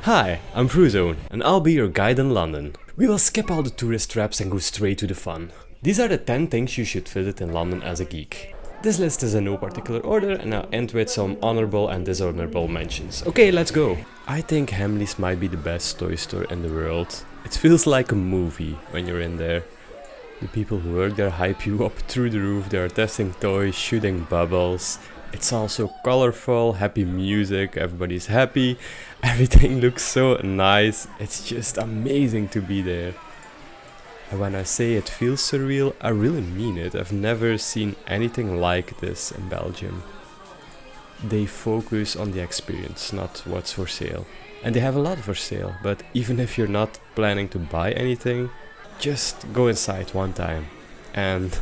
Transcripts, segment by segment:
Hi, I'm Frooz, and I'll be your guide in London. We will skip all the tourist traps and go straight to the fun. These are the 10 things you should visit in London as a geek. This list is in no particular order, and I'll end with some honorable and dishonorable mentions. Okay, let's go! I think Hamleys might be the best toy store in the world. It feels like a movie when you're in there. The people who work there hype you up through the roof, they are testing toys, shooting bubbles. It's also colorful, happy music, everybody's happy, everything looks so nice, it's just amazing to be there. And when I say it feels surreal, I really mean it. I've never seen anything like this in Belgium. They focus on the experience, not what's for sale. And they have a lot for sale, but even if you're not planning to buy anything, just go inside one time and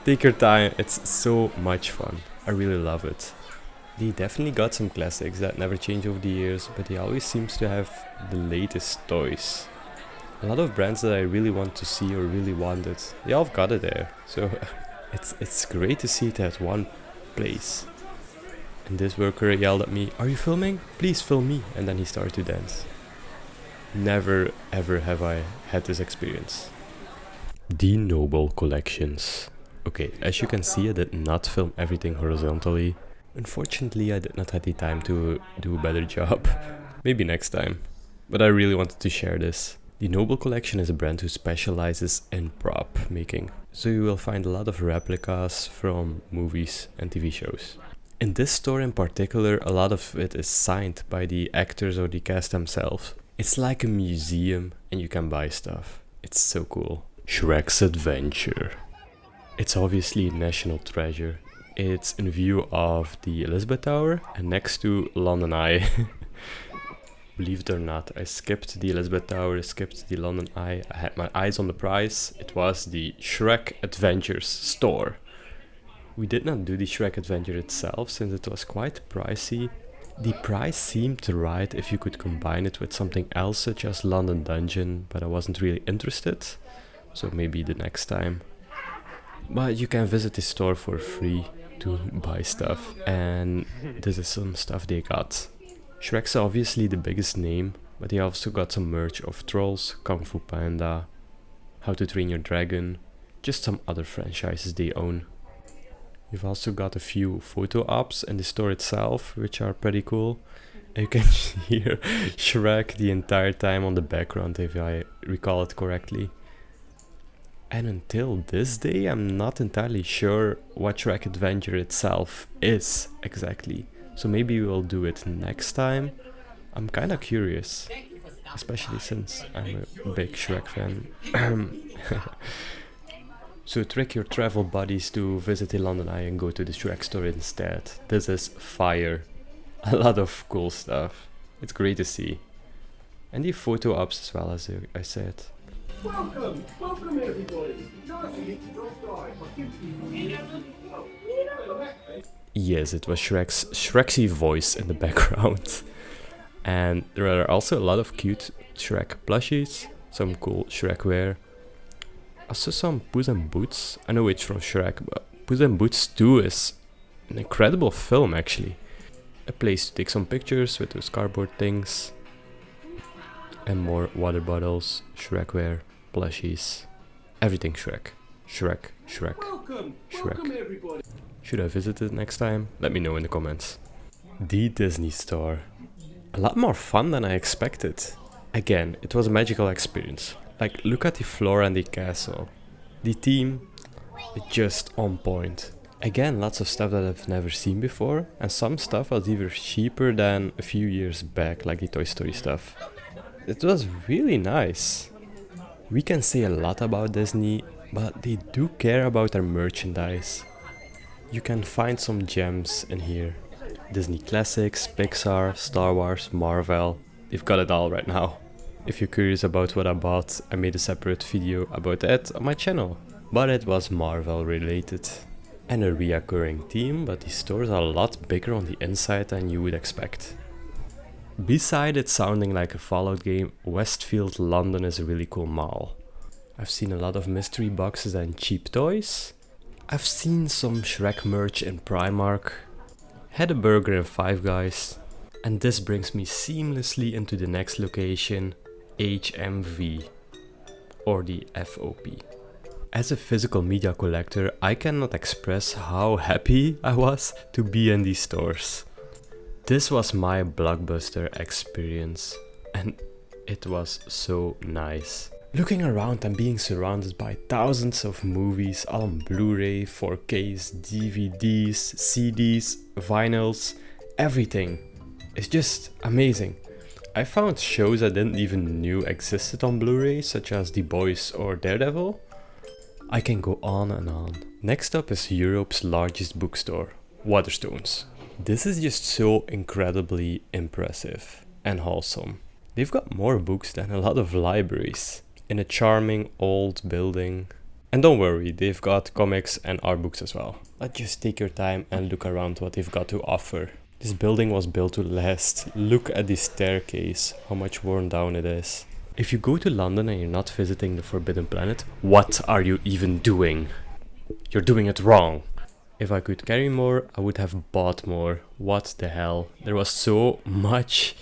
take your time, it's so much fun. I really love it. They definitely got some classics that never change over the years, but they always seems to have the latest toys. A lot of brands that I really want to see or really wanted, they all got it there. So it's great to see it at one place. And this worker yelled at me, "Are you filming? Please film me." And then he started to dance. Never ever have I had this experience. The Noble collections. Okay, as you can see, I did not film everything horizontally. Unfortunately, I did not have the time to do a better job. Maybe next time. But I really wanted to share this. The Noble collection is a brand who specializes in prop making. So you will find a lot of replicas from movies and TV shows. In this store in particular, a lot of it is signed by the actors or the cast themselves. It's like a museum and you can buy stuff. It's so cool. Shrek's Adventure. It's obviously a national treasure. It's in view of the Elizabeth Tower and next to London Eye. Believe it or not, I skipped the Elizabeth Tower, I skipped the London Eye. I had my eyes on the prize. It was the Shrek Adventures store. We did not do the Shrek Adventure itself since it was quite pricey. The price seemed right if you could combine it with something else such as London Dungeon, but I wasn't really interested. So maybe the next time. But you can visit the store for free to buy stuff, and this is some stuff they got. Shrek's obviously the biggest name, but they also got some merch of Trolls, Kung Fu Panda, How to Train Your Dragon, just some other franchises they own. You've also got a few photo ops in the store itself, which are pretty cool. And you can hear Shrek the entire time on the background, if I recall it correctly. And until this day, I'm not entirely sure what Shrek Adventure itself is exactly. So maybe we'll do it next time. I'm kinda curious, especially since I'm a big Shrek fan. So trick your travel buddies to visit the London Eye and go to the Shrek store instead. This is fire. A lot of cool stuff. It's great to see. And the photo ops as well, as I said. Welcome everybody. Yes, it was Shrek's voice in the background. And there are also a lot of cute Shrek plushies, some cool Shrek wear. Also some Puss in Boots. I know it's from Shrek, but Puss in Boots 2 is an incredible film actually. A place to take some pictures with those cardboard things. And more water bottles, Shrek wear, plushies, everything Shrek. Shrek, Shrek, Shrek. Everybody. Should I visit it next time? Let me know in the comments. The Disney Store. A lot more fun than I expected. Again, it was a magical experience. Like, look at the floor and the castle. The theme is just on point. Again, lots of stuff that I've never seen before, and some stuff was even cheaper than a few years back, like the Toy Story stuff. It was really nice. We can say a lot about Disney, but they do care about their merchandise. You can find some gems in here. Disney Classics, Pixar, Star Wars, Marvel. They've got it all right now. If you're curious about what I bought, I made a separate video about that on my channel. But it was Marvel related. And a reoccurring theme, but the stores are a lot bigger on the inside than you would expect. Beside it sounding like a Fallout game, Westfield London is a really cool mall. I've seen a lot of mystery boxes and cheap toys. I've seen some Shrek merch in Primark. Had a burger in Five Guys. And this brings me seamlessly into the next location, HMV, or the FOP. As a physical media collector, I cannot express how happy I was to be in these stores. This was my blockbuster experience, and it was so nice. Looking around and being surrounded by thousands of movies, all on Blu-ray, 4Ks, DVDs, CDs, vinyls, everything. It's just amazing. I found shows I didn't even knew existed on Blu-ray, such as The Boys or Daredevil. I can go on and on. Next up is Europe's largest bookstore, Waterstones. This is just so incredibly impressive and wholesome. They've got more books than a lot of libraries, in a charming old building. And don't worry, they've got comics and art books as well. But just take your time and look around what they've got to offer. This building was built to last. Look at the staircase, how much worn down it is. If you go to London and you're not visiting the Forbidden Planet, what are you even doing? You're doing it wrong. If I could carry more, I would have bought more. What the hell? There was so much.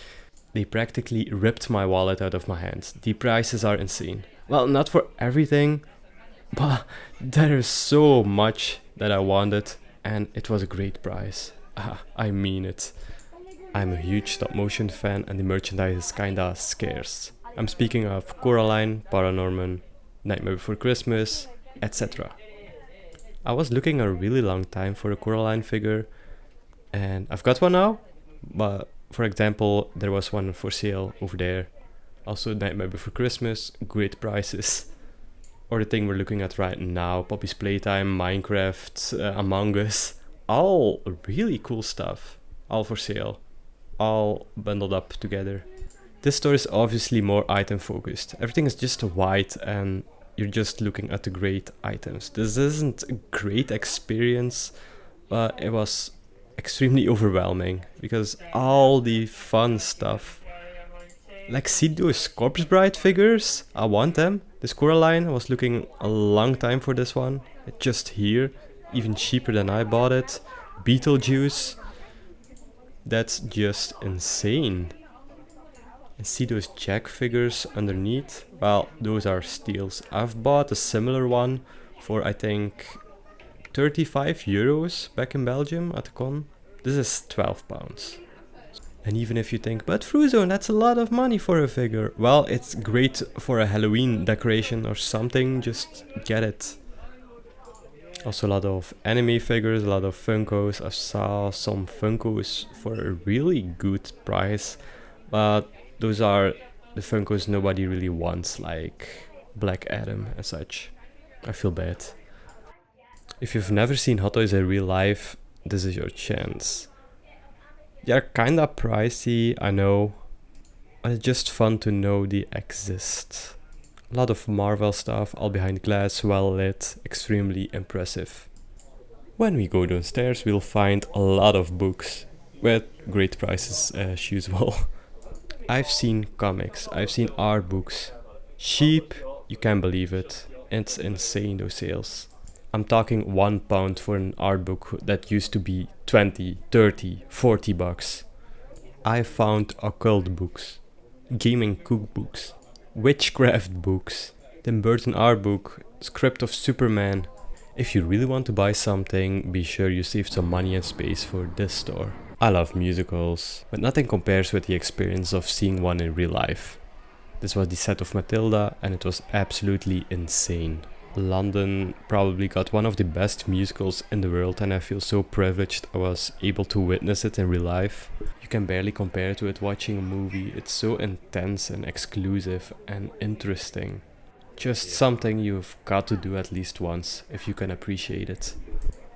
They practically ripped my wallet out of my hands. The prices are insane. Well, not for everything, but there is so much that I wanted, and it was a great price. I mean it. I'm a huge stop motion fan and the merchandise is kinda scarce. I'm speaking of Coraline, Paranorman, Nightmare Before Christmas, etc. I was looking a really long time for a Coraline figure and I've got one now, but for example, there was one for sale over there. Also Nightmare Before Christmas, great prices. Or the thing we're looking at right now, Poppy's Playtime, Minecraft, Among Us. All really cool stuff, all for sale, all bundled up together. This store is obviously more item focused. Everything is just white and you're just looking at the great items. This isn't a great experience, but it was extremely overwhelming because all the fun stuff. Like, see those Corpse Bride figures? I want them. This Coraline, I was looking a long time for this one. It's just here. Even cheaper than I bought it. Beetlejuice. That's just insane. And see those Jack figures underneath? Well, those are steals. I've bought a similar one for I think 35 euros back in Belgium at the con. This is £12. And even if you think, but Froozo, that's a lot of money for a figure. Well, it's great for a Halloween decoration or something, just get it. Also a lot of anime figures, a lot of Funkos. I saw some Funkos for a really good price, but those are the Funkos nobody really wants, like Black Adam and such. I feel bad. If you've never seen Hot Toys in real life, this is your chance. They're kinda pricey, I know, but it's just fun to know they exist. A lot of Marvel stuff, all behind glass, well lit, extremely impressive. When we go downstairs, we'll find a lot of books with great prices as usual. I've seen comics, I've seen art books. Cheap, you can't believe it. It's insane, those sales. I'm talking £1 for an art book that used to be 20, 30, 40 bucks. I found occult books, gaming cookbooks, witchcraft books, Tim Burton art book, script of Superman. If you really want to buy something, be sure you save some money and space for this store. I love musicals, but nothing compares with the experience of seeing one in real life. This was the set of Matilda and it was absolutely insane. London probably got one of the best musicals in the world and I feel so privileged I was able to witness it in real life. You can barely compare to it watching a movie. It's so intense and exclusive and interesting. Just something you've got to do at least once if you can appreciate it.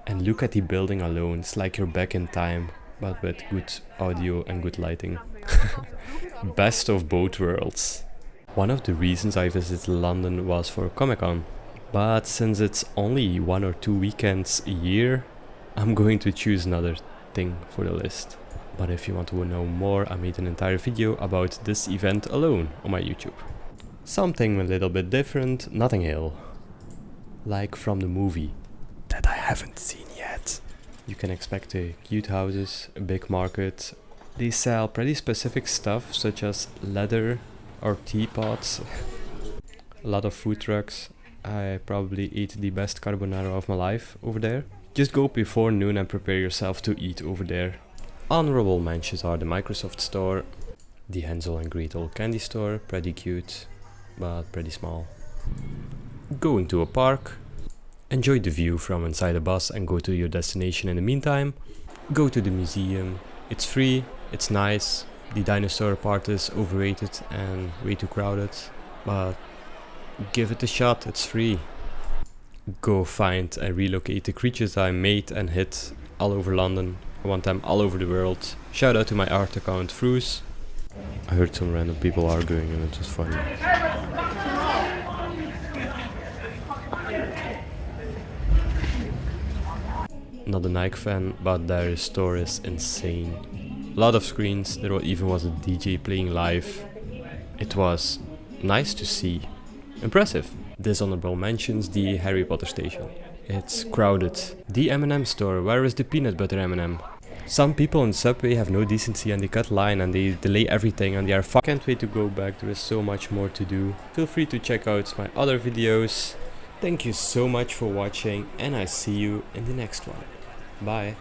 And look at the building alone, it's like you're back in time, but with good audio and good lighting. Best of both worlds. One of the reasons I visited London was for Comic-Con. But since it's only 1 or 2 weekends a year, I'm going to choose another thing for the list. But if you want to know more, I made an entire video about this event alone on my YouTube. Something a little bit different, Notting Hill. Like from the movie that I haven't seen yet. You can expect cute houses, a big market, They sell pretty specific stuff such as leather or teapots. A lot of food trucks. I probably ate the best carbonara of my life over there. Just go before noon and prepare yourself to eat over there. Honorable mentions are the Microsoft Store, the Hansel and Gretel candy store, pretty cute, but pretty small. Going to a park, enjoy the view from inside a bus and go to your destination in the meantime. Go to the museum, it's free, it's nice. The dinosaur part is overrated and way too crowded, but give it a shot, it's free. Go find and relocate the creatures I made and hid all over London. I want them all over the world. Shout out to my art account Frooz. I heard some random people arguing and it was funny. Not a Nike fan, but their store is insane. A lot of screens, there even was a DJ playing live. It was nice to see. Impressive. Dishonorable mentions the Harry Potter station. It's crowded. The MNM Store, where is the peanut butter M&M? Some people in subway have no decency and they cut line and they delay everything and they are Can't wait to go back, there is so much more to do. Feel free to check out my other videos. Thank you so much for watching and I see you in the next one. Bye.